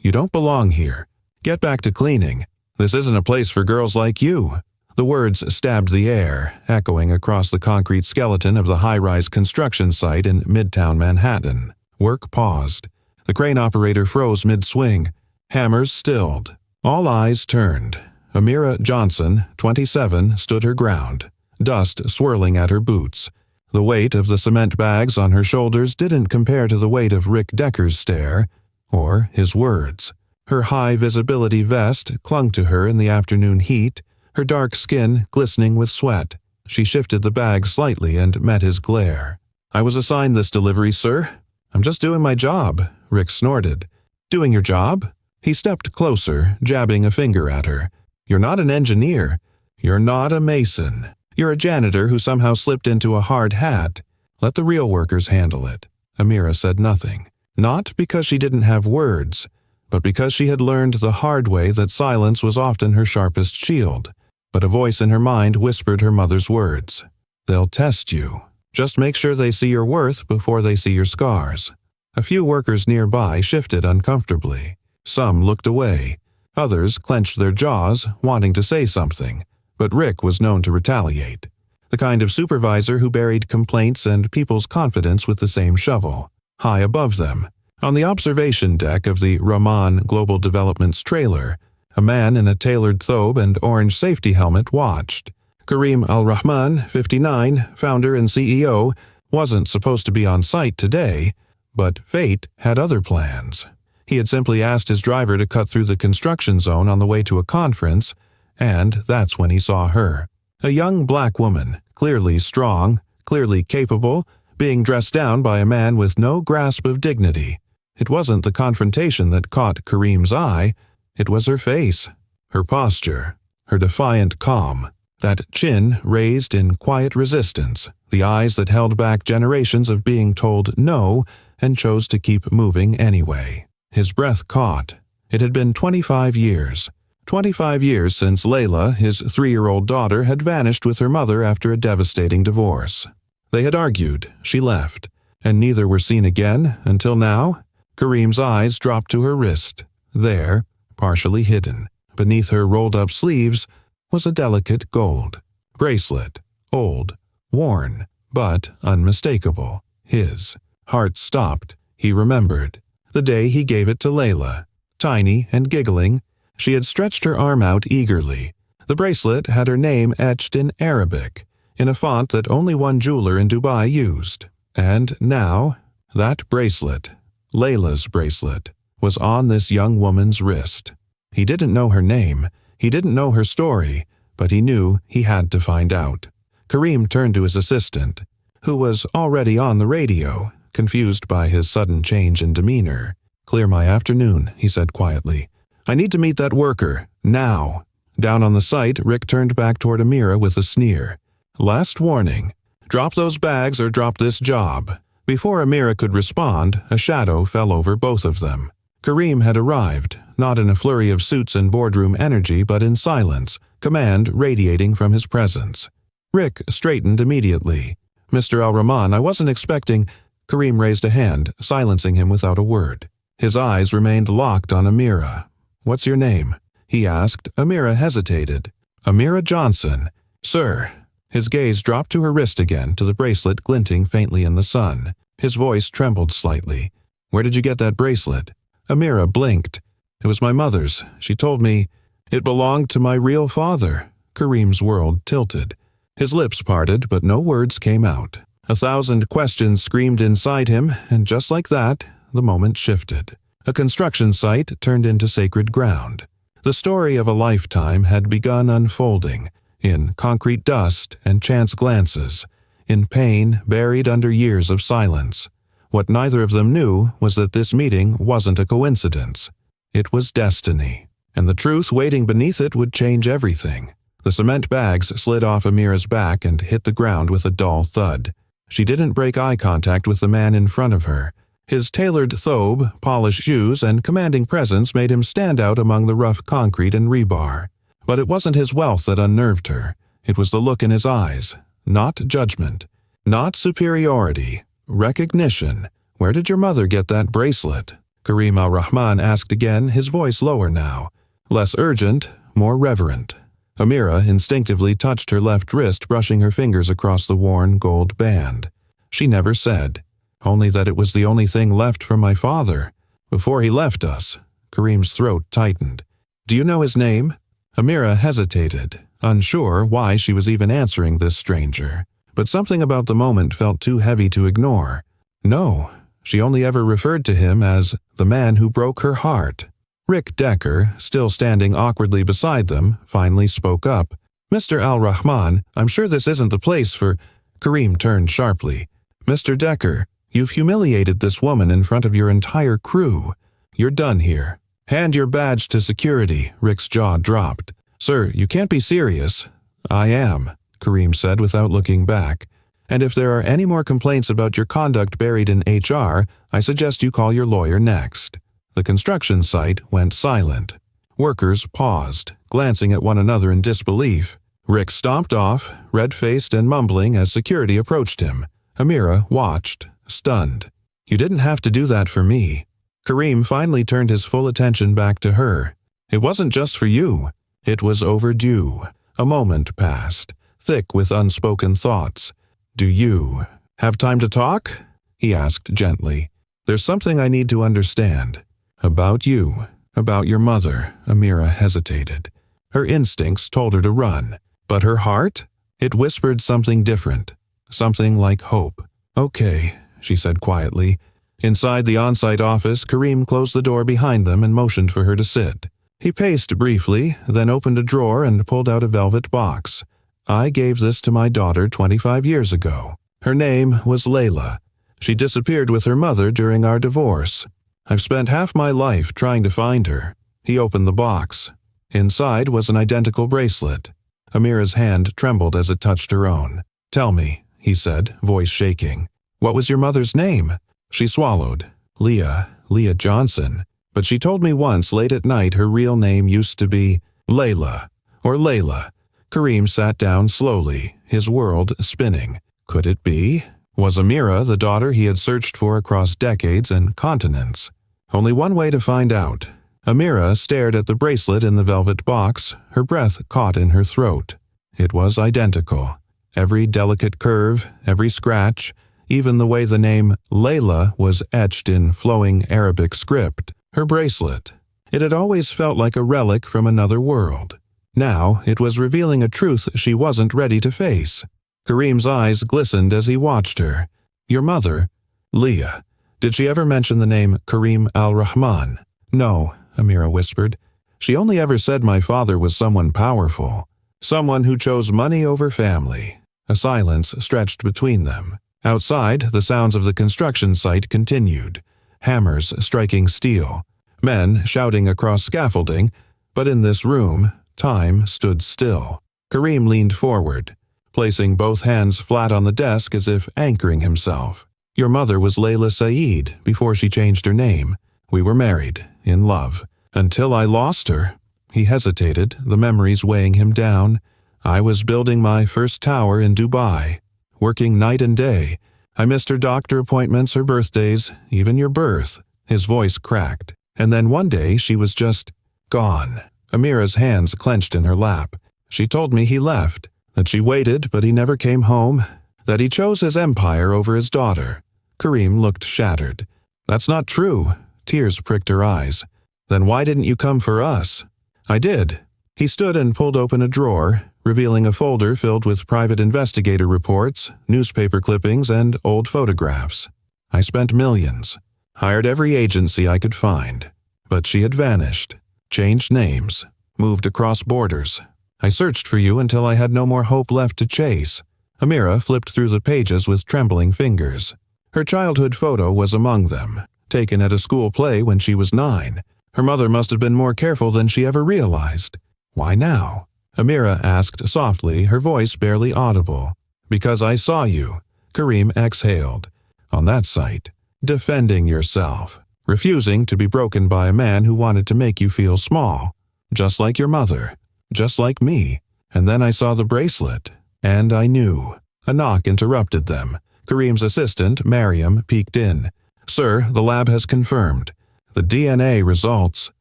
You don't belong here. Get back to cleaning. This isn't a place for girls like you." The words stabbed the air, echoing across the concrete skeleton of the high-rise construction site in Midtown Manhattan. Work paused. The crane operator froze mid-swing. Hammers stilled. All eyes turned. Amira Johnson, 27, stood her ground, dust swirling at her boots. The weight of the cement bags on her shoulders didn't compare to the weight of Rick Decker's stare, or his words. Her high-visibility vest clung to her in the afternoon heat, her dark skin glistening with sweat. She shifted the bag slightly and met his glare. "I was assigned this delivery, sir. I'm just doing my job," Rick snorted. "Doing your job?" He stepped closer, jabbing a finger at her. "You're not an engineer. You're not a mason. You're a janitor who somehow slipped into a hard hat. Let the real workers handle it." Amira said nothing. Not because she didn't have words, but because she had learned the hard way that silence was often her sharpest shield. But a voice in her mind whispered her mother's words. "They'll test you. Just make sure they see your worth before they see your scars." A few workers nearby shifted uncomfortably. Some looked away. Others clenched their jaws, wanting to say something. But Rick was known to retaliate. The kind of supervisor who buried complaints and people's confidence with the same shovel. High above them, on the observation deck of the Rahman Global Development's trailer, a man in a tailored thobe and orange safety helmet watched. Kareem Al-Rahman, 59, founder and CEO, wasn't supposed to be on site today, but fate had other plans. He had simply asked his driver to cut through the construction zone on the way to a conference, and that's when he saw her. A young black woman, clearly strong, clearly capable, being dressed down by a man with no grasp of dignity. It wasn't the confrontation that caught Kareem's eye, it was her face, her posture, her defiant calm, that chin raised in quiet resistance, the eyes that held back generations of being told no and chose to keep moving anyway. His breath caught. It had been 25 years. 25 years since Layla, his 3-year-old daughter, had vanished with her mother after a devastating divorce. They had argued, she left, and neither were seen again until now. Kareem's eyes dropped to her wrist. There, partially hidden, beneath her rolled-up sleeves, was a delicate gold bracelet, old, worn, but unmistakable. His heart stopped. He remembered. The day he gave it to Layla. Tiny and giggling, she had stretched her arm out eagerly. The bracelet had her name etched in Arabic, in a font that only one jeweler in Dubai used. And now, that bracelet, Layla's bracelet, was on this young woman's wrist. He didn't know her name, he didn't know her story, but he knew he had to find out. Kareem turned to his assistant, who was already on the radio, confused by his sudden change in demeanor. "Clear my afternoon," he said quietly. "I need to meet that worker, now." Down on the site, Rick turned back toward Amira with a sneer. "Last warning. Drop those bags or drop this job." Before Amira could respond, a shadow fell over both of them. Kareem had arrived, not in a flurry of suits and boardroom energy, but in silence, command radiating from his presence. Rick straightened immediately. "Mr. Al-Rahman, I wasn't expecting—" Kareem raised a hand, silencing him without a word. His eyes remained locked on Amira. "What's your name?" he asked. Amira hesitated. "Amira Johnson. Sir." His gaze dropped to her wrist again, to the bracelet glinting faintly in the sun. His voice trembled slightly. "Where did you get that bracelet?" Amira blinked. "It was my mother's. She told me it belonged to my real father." Kareem's world tilted. His lips parted, but no words came out. 1,000 questions screamed inside him, and just like that, the moment shifted. A construction site turned into sacred ground. The story of a lifetime had begun unfolding, in concrete dust and chance glances, in pain buried under years of silence. What neither of them knew was that this meeting wasn't a coincidence. It was destiny, and the truth waiting beneath it would change everything. The cement bags slid off Amira's back and hit the ground with a dull thud. She didn't break eye contact with the man in front of her. His tailored thobe, polished shoes, and commanding presence made him stand out among the rough concrete and rebar. But it wasn't his wealth that unnerved her. It was the look in his eyes. Not judgment. Not superiority. Recognition. "Where did your mother get that bracelet?" Karim al-Rahman asked again, his voice lower now, less urgent, more reverent. Amira instinctively touched her left wrist, brushing her fingers across the worn gold band. She never said, only that it was the only thing left from my father. Before he left us. Karim's throat tightened. Do you know his name? Amira hesitated, unsure why she was even answering this stranger. But something about the moment felt too heavy to ignore. No, she only ever referred to him as the man who broke her heart. Rick Decker, still standing awkwardly beside them, finally spoke up. Mr. al-Rahman, I'm sure this isn't the place for… Karim turned sharply. Mr. Decker, you've humiliated this woman in front of your entire crew. You're done here. Hand your badge to security. Rick's jaw dropped. Sir, you can't be serious. I am, Karim said without looking back. And if there are any more complaints about your conduct buried in HR, I suggest you call your lawyer next. The construction site went silent. Workers paused, glancing at one another in disbelief. Rick stomped off, red-faced and mumbling as security approached him. Amira watched, stunned. You didn't have to do that for me. Karim finally turned his full attention back to her. It wasn't just for you. It was overdue. A moment passed, thick with unspoken thoughts. Do you have time to talk? He asked gently. There's something I need to understand. About you, about your mother. Amira hesitated. Her instincts told her to run, but her heart? It whispered something different, something like hope. Okay, she said quietly. Inside the on-site office, Karim closed the door behind them and motioned for her to sit. He paced briefly, then opened a drawer and pulled out a velvet box. I gave this to my daughter 25 years ago. Her name was Layla. She disappeared with her mother during our divorce. I've spent half my life trying to find her. He opened the box. Inside was an identical bracelet. Amira's hand trembled as it touched her own. Tell me, he said, voice shaking. What was your mother's name? She swallowed. Leah Johnson. But she told me once late at night her real name used to be Layla, or Layla. Karim sat down slowly, his world spinning. Could it be? Was Amira the daughter he had searched for across decades and continents? Only one way to find out. Amira stared at the bracelet in the velvet box, her breath caught in her throat. It was identical. Every delicate curve, every scratch, even the way the name Layla was etched in flowing Arabic script. Her bracelet. It had always felt like a relic from another world. Now it was revealing a truth she wasn't ready to face. Karim's eyes glistened as he watched her. Your mother? Leah. Did she ever mention the name Karim al-Rahman? No, Amira whispered. She only ever said my father was someone powerful. Someone who chose money over family. A silence stretched between them. Outside, the sounds of the construction site continued. Hammers striking steel. Men shouting across scaffolding. But in this room, time stood still. Karim leaned forward, placing both hands flat on the desk as if anchoring himself. Your mother was Layla Saeed before she changed her name. We were married, in love. Until I lost her. He hesitated, the memories weighing him down. I was building my first tower in Dubai, working night and day. I missed her doctor appointments, her birthdays, even your birth. His voice cracked. And then one day she was just gone. Amira's hands clenched in her lap. She told me he left, that she waited but he never came home, that he chose his empire over his daughter. Karim looked shattered. That's not true. Tears pricked her eyes. Then why didn't you come for us? I did. He stood and pulled open a drawer, revealing a folder filled with private investigator reports, newspaper clippings, and old photographs. I spent millions, hired every agency I could find. But she had vanished, changed names, moved across borders. I searched for you until I had no more hope left to chase. Amira flipped through the pages with trembling fingers. Her childhood photo was among them, taken at a school play when she was 9. Her mother must have been more careful than she ever realized. Why now? Amira asked softly, her voice barely audible. Because I saw you. Karim exhaled. On that site. Defending yourself. Refusing to be broken by a man who wanted to make you feel small. Just like your mother. Just like me. And then I saw the bracelet. And I knew. A knock interrupted them. Karim's assistant, Mariam, peeked in. Sir, the lab has confirmed. The DNA results.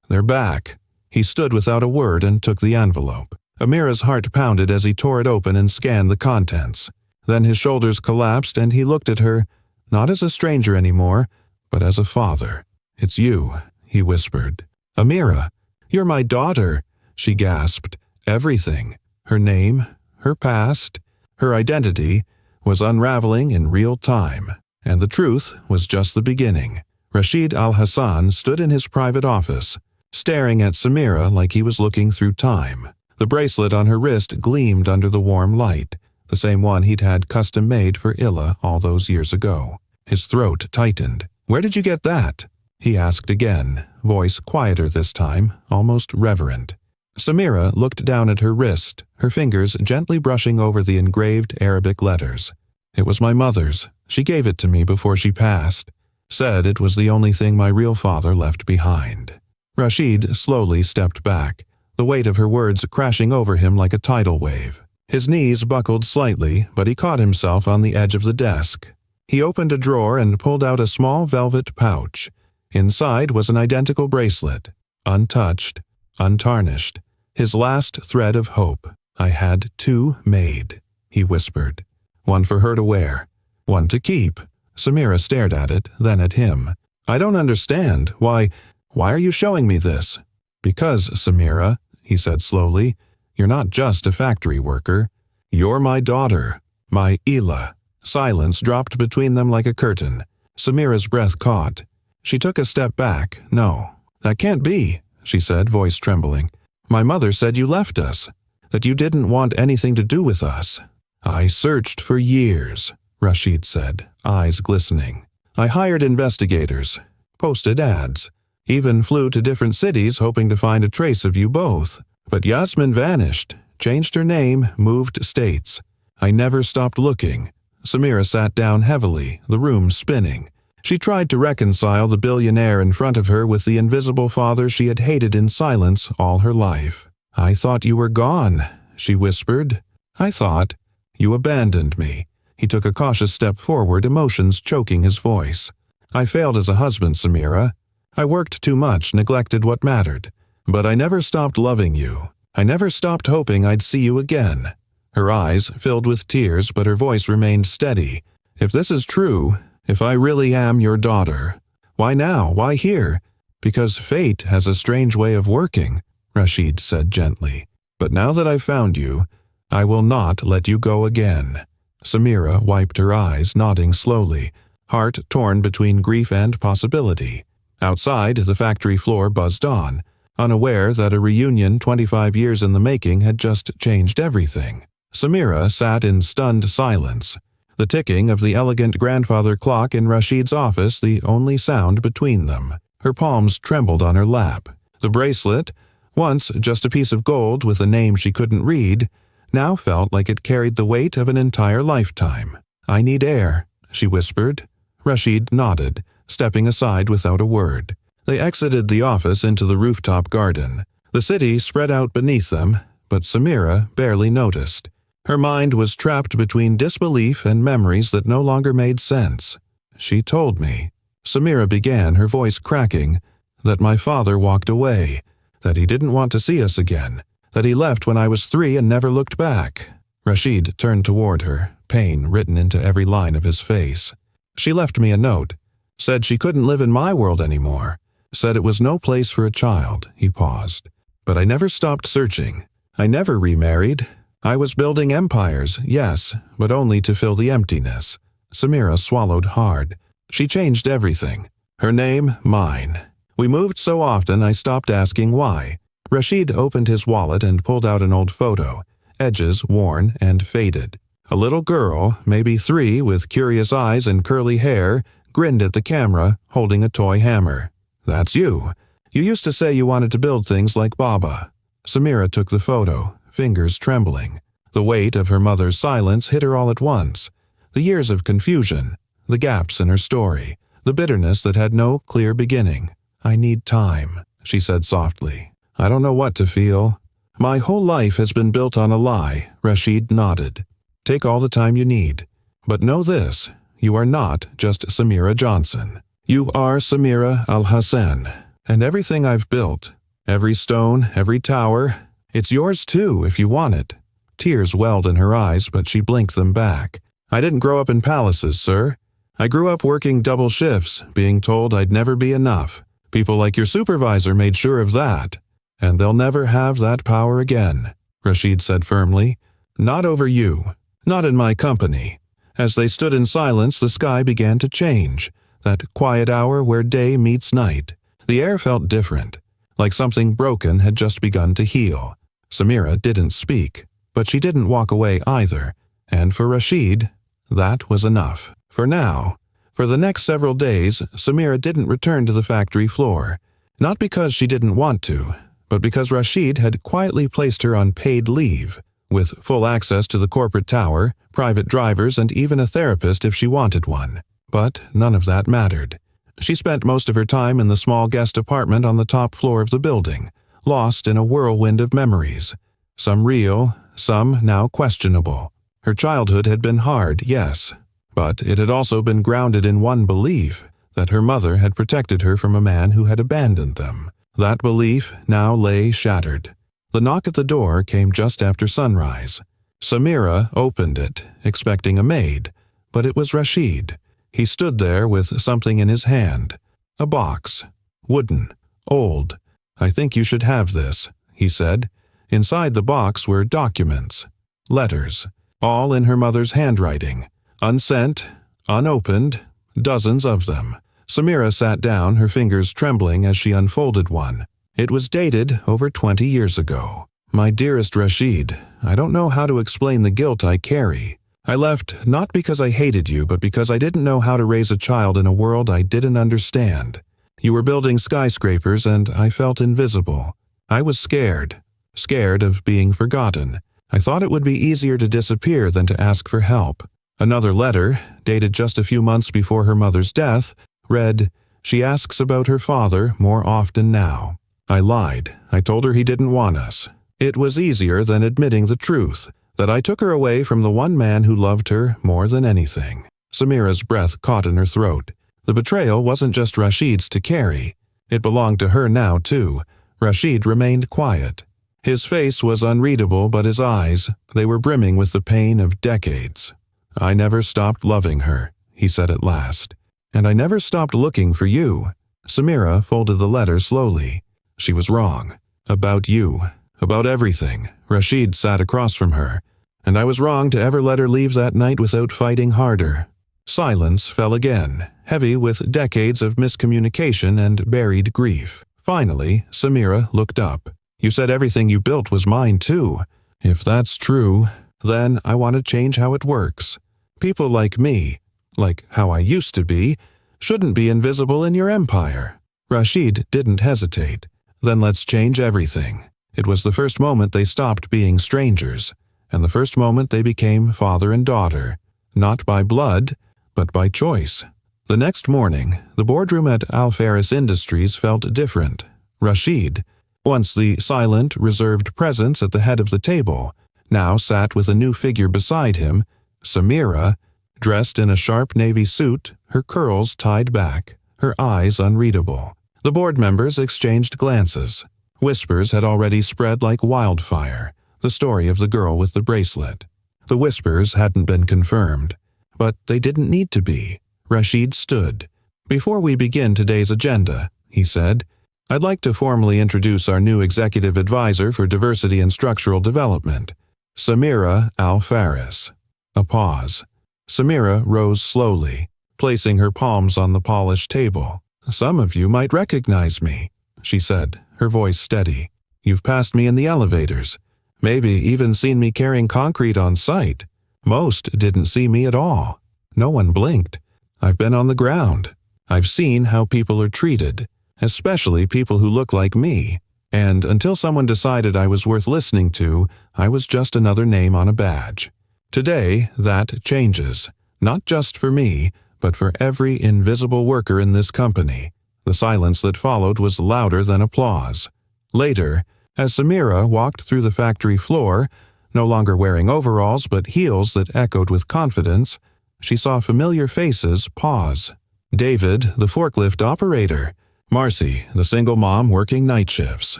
They're back. He stood without a word and took the envelope. Amira's heart pounded as he tore it open and scanned the contents. Then his shoulders collapsed and he looked at her, not as a stranger anymore, but as a father. "It's you," he whispered. "Amira, you're my daughter," she gasped. Everything, her name, her past, her identity, was unraveling in real time. And the truth was just the beginning. Rashid Al-Hassan stood in his private office, staring at Samira like he was looking through time. The bracelet on her wrist gleamed under the warm light, the same one he'd had custom-made for Illa all those years ago. His throat tightened. "Where did you get that?" he asked again, voice quieter this time, almost reverent. Samira looked down at her wrist, her fingers gently brushing over the engraved Arabic letters. "It was my mother's. She gave it to me before she passed. Said it was the only thing my real father left behind." Rashid slowly stepped back, the weight of her words crashing over him like a tidal wave. His knees buckled slightly, but he caught himself on the edge of the desk. He opened a drawer and pulled out a small velvet pouch. Inside was an identical bracelet, untouched, untarnished. His last thread of hope. "I had 2 made," he whispered. "One for her to wear, one to keep." Samira stared at it, then at him. "I don't understand. Why are you showing me this?" "Because, Samira," he said slowly, "you're not just a factory worker. You're my daughter, my Ila." Silence dropped between them like a curtain. Samira's breath caught. She took a step back. "No, that can't be," she said, voice trembling. "My mother said you left us, that you didn't want anything to do with us." "I searched for years," Rashid said, eyes glistening. "I hired investigators, posted ads, even flew to different cities hoping to find a trace of you both. But Yasmin vanished, changed her name, moved states. I never stopped looking." Samira sat down heavily, the room spinning. She tried to reconcile the billionaire in front of her with the invisible father she had hated in silence all her life. "I thought you were gone," she whispered. "I thought you abandoned me." He took a cautious step forward, emotions choking his voice. "I failed as a husband, Samira. I worked too much, neglected what mattered. But I never stopped loving you. I never stopped hoping I'd see you again." Her eyes filled with tears, but her voice remained steady. "If this is true, if I really am your daughter, why now? Why here?" "Because fate has a strange way of working," Rashid said gently. "But now that I've found you, I will not let you go again." Samira wiped her eyes, nodding slowly, heart torn between grief and possibility. Outside, the factory floor buzzed on, unaware that a reunion 25 years in the making had just changed everything. Samira sat in stunned silence, the ticking of the elegant grandfather clock in Rashid's office the only sound between them. Her palms trembled on her lap. The bracelet, once just a piece of gold with a name she couldn't read, now felt like it carried the weight of an entire lifetime. "I need air," she whispered. Rashid nodded, stepping aside without a word. They exited the office into the rooftop garden. The city spread out beneath them, but Samira barely noticed. Her mind was trapped between disbelief and memories that no longer made sense. "She told me," Samira began, her voice cracking, "that my father walked away, that he didn't want to see us again, that he left when I was 3 and never looked back." Rashid turned toward her, pain written into every line of his face. "She left me a note. Said she couldn't live in my world anymore. Said it was no place for a child." He paused. "But I never stopped searching. I never remarried. I was building empires, yes, but only to fill the emptiness." Samira swallowed hard. "She changed everything. Her name, mine. We moved so often I stopped asking why." Rashid opened his wallet and pulled out an old photo, edges worn and faded. A little girl, maybe 3, with curious eyes and curly hair, grinned at the camera, holding a toy hammer. "That's you. You used to say you wanted to build things like Baba." Samira took the photo, fingers trembling. The weight of her mother's silence hit her all at once. The years of confusion, the gaps in her story, the bitterness that had no clear beginning. "I need time," she said softly. "I don't know what to feel. My whole life has been built on a lie." Rashid nodded. "Take all the time you need. But know this, you are not just Samira Johnson. You are Samira Al-Hassan, and everything I've built, every stone, every tower, it's yours too if you want it." Tears welled in her eyes, but she blinked them back. "I didn't grow up in palaces, sir. I grew up working double shifts, being told I'd never be enough. People like your supervisor made sure of that. And they'll never have that power again," Rashid said firmly. "Not over you. Not in my company." As they stood in silence, the sky began to change, that quiet hour where day meets night. The air felt different, like something broken had just begun to heal. Samira didn't speak, but she didn't walk away either, and for Rashid, that was enough. For now. For the next several days, Samira didn't return to the factory floor, not because she didn't want to, but because Rashid had quietly placed her on paid leave, with full access to the corporate tower, private drivers, and even a therapist if she wanted one. But none of that mattered. She spent most of her time in the small guest apartment on the top floor of the building, lost in a whirlwind of memories, some real, some now questionable. Her childhood had been hard, yes, but it had also been grounded in one belief, that her mother had protected her from a man who had abandoned them. That belief now lay shattered. The knock at the door came just after sunrise. Samira opened it, expecting a maid, but it was Rashid. He stood there with something in his hand. A box. Wooden. Old. "I think you should have this," he said. Inside the box were documents. Letters. All in her mother's handwriting. Unsent. Unopened. Dozens of them. Samira sat down, her fingers trembling as she unfolded one. It was dated over 20 years ago. "My dearest Rashid, I don't know how to explain the guilt I carry. I left not because I hated you, but because I didn't know how to raise a child in a world I didn't understand. You were building skyscrapers and I felt invisible. I was scared. Scared of being forgotten. I thought it would be easier to disappear than to ask for help." Another letter, dated just a few months before her mother's death, read, "She asks about her father more often now. I lied. I told her he didn't want us. It was easier than admitting the truth, that I took her away from the one man who loved her more than anything." Samira's breath caught in her throat. The betrayal wasn't just Rashid's to carry. It belonged to her now, too. Rashid remained quiet. His face was unreadable, but his eyes, they were brimming with the pain of decades. "I never stopped loving her," he said at last. "And I never stopped looking for you." Samira folded the letter slowly. She was wrong. About you. About everything. Rashid sat across from her. And I was wrong to ever let her leave that night without fighting harder. Silence fell again, heavy with decades of miscommunication and buried grief. Finally, Samira looked up. "You said everything you built was mine too. If that's true, then I want to change how it works. People like me, like how I used to be, shouldn't be invisible in your empire." Rashid didn't hesitate. "Then let's change everything." It was the first moment they stopped being strangers, and the first moment they became father and daughter, not by blood, but by choice. The next morning, the boardroom at Al-Faris Industries felt different. Rashid, once the silent, reserved presence at the head of the table, now sat with a new figure beside him, Samira, dressed in a sharp navy suit, her curls tied back, her eyes unreadable. The board members exchanged glances. Whispers had already spread like wildfire, the story of the girl with the bracelet. The whispers hadn't been confirmed, but they didn't need to be. Rashid stood. "Before we begin today's agenda," he said, "I'd like to formally introduce our new executive advisor for diversity and structural development, Samira Al-Faris." A pause. Samira rose slowly, placing her palms on the polished table. "Some of you might recognize me," she said, her voice steady. "You've passed me in the elevators, maybe even seen me carrying concrete on site. Most didn't see me at all. No one blinked. I've been on the ground. I've seen how people are treated, especially people who look like me. And until someone decided I was worth listening to, I was just another name on a badge. Today, that changes, not just for me, but for every invisible worker in this company." The silence that followed was louder than applause. Later, as Samira walked through the factory floor, no longer wearing overalls but heels that echoed with confidence, she saw familiar faces pause. David, the forklift operator. Marcy, the single mom working night shifts.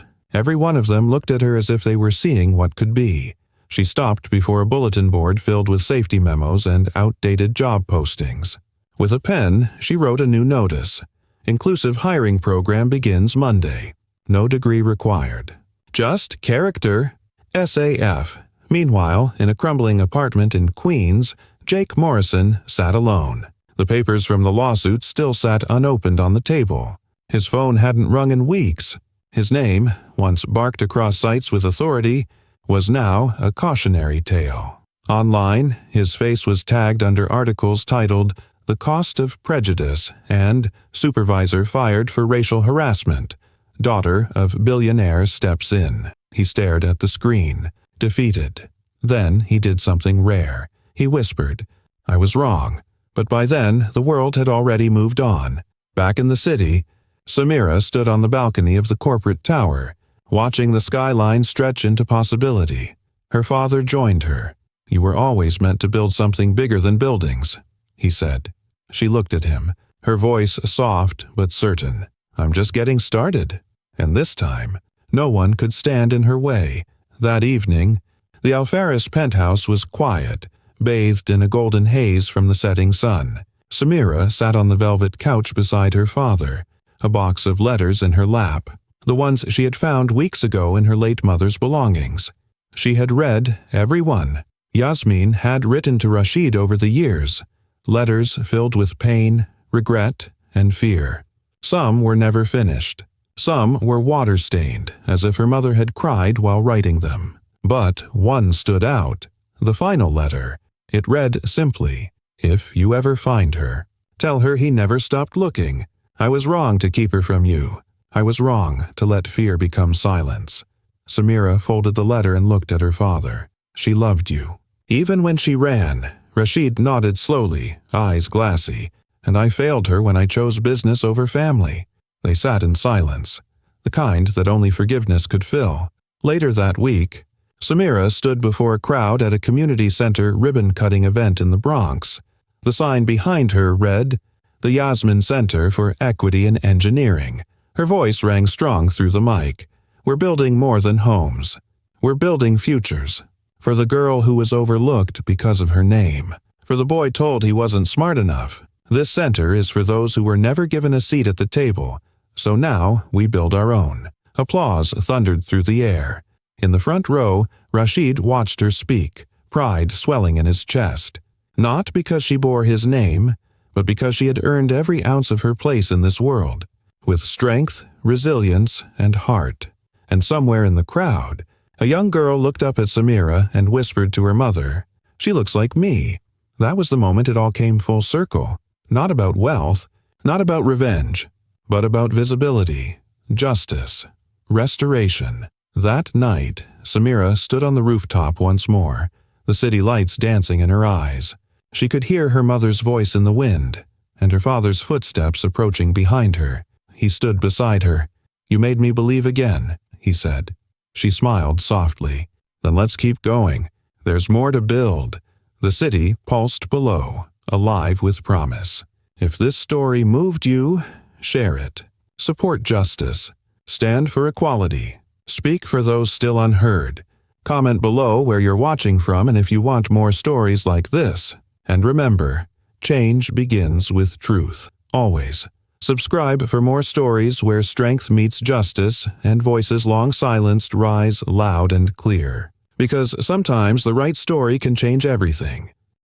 Every one of them looked at her as if they were seeing what could be. She stopped before a bulletin board filled with safety memos and outdated job postings. With a pen, she wrote a new notice. Inclusive hiring program begins Monday. No degree required. Just character. SAF. Meanwhile, in a crumbling apartment in Queens, Jake Morrison sat alone. The papers from the lawsuit still sat unopened on the table. His phone hadn't rung in weeks. His name, once barked across sites with authority, was now a cautionary tale. Online, his face was tagged under articles titled "The Cost of Prejudice" and "Supervisor Fired for Racial Harassment. Daughter of Billionaire Steps In." He stared at the screen, defeated. Then he did something rare. He whispered, "I was wrong." But by then, the world had already moved on. Back in the city, Samira stood on the balcony of the corporate tower, watching the skyline stretch into possibility. Her father joined her. "You were always meant to build something bigger than buildings," he said. She looked at him, her voice soft but certain. "I'm just getting started." And this time, no one could stand in her way. That evening, the Alferis penthouse was quiet, bathed in a golden haze from the setting sun. Samira sat on the velvet couch beside her father, a box of letters in her lap, the ones she had found weeks ago in her late mother's belongings. She had read every one. Yasmin had written to Rashid over the years, letters filled with pain, regret, and fear. Some were never finished. Some were water-stained, as if her mother had cried while writing them. But one stood out. The final letter. It read simply, "If you ever find her, tell her he never stopped looking. I was wrong to keep her from you. I was wrong to let fear become silence." Samira folded the letter and looked at her father. "She loved you." Even when she ran, Rashid nodded slowly, eyes glassy, "And I failed her when I chose business over family." They sat in silence, the kind that only forgiveness could fill. Later that week, Samira stood before a crowd at a community center ribbon-cutting event in the Bronx. The sign behind her read, "The Yasmin Center for Equity and Engineering." Her voice rang strong through the mic. "We're building more than homes. We're building futures. For the girl who was overlooked because of her name. For the boy told he wasn't smart enough. This center is for those who were never given a seat at the table. So now we build our own." Applause thundered through the air. In the front row, Rashid watched her speak, pride swelling in his chest. Not because she bore his name, but because she had earned every ounce of her place in this world, with strength, resilience, and heart. And somewhere in the crowd, a young girl looked up at Samira and whispered to her mother, "She looks like me." That was the moment it all came full circle. Not about wealth, not about revenge, but about visibility, justice, restoration. That night, Samira stood on the rooftop once more, the city lights dancing in her eyes. She could hear her mother's voice in the wind, and her father's footsteps approaching behind her. He stood beside her. "You made me believe again," he said. She smiled softly. "Then let's keep going. There's more to build." The city pulsed below, alive with promise. If this story moved you, share it. Support justice. Stand for equality. Speak for those still unheard. Comment below where you're watching from and if you want more stories like this. And remember, change begins with truth. Always. Subscribe for more stories where strength meets justice and voices long silenced rise loud and clear. Because sometimes the right story can change everything.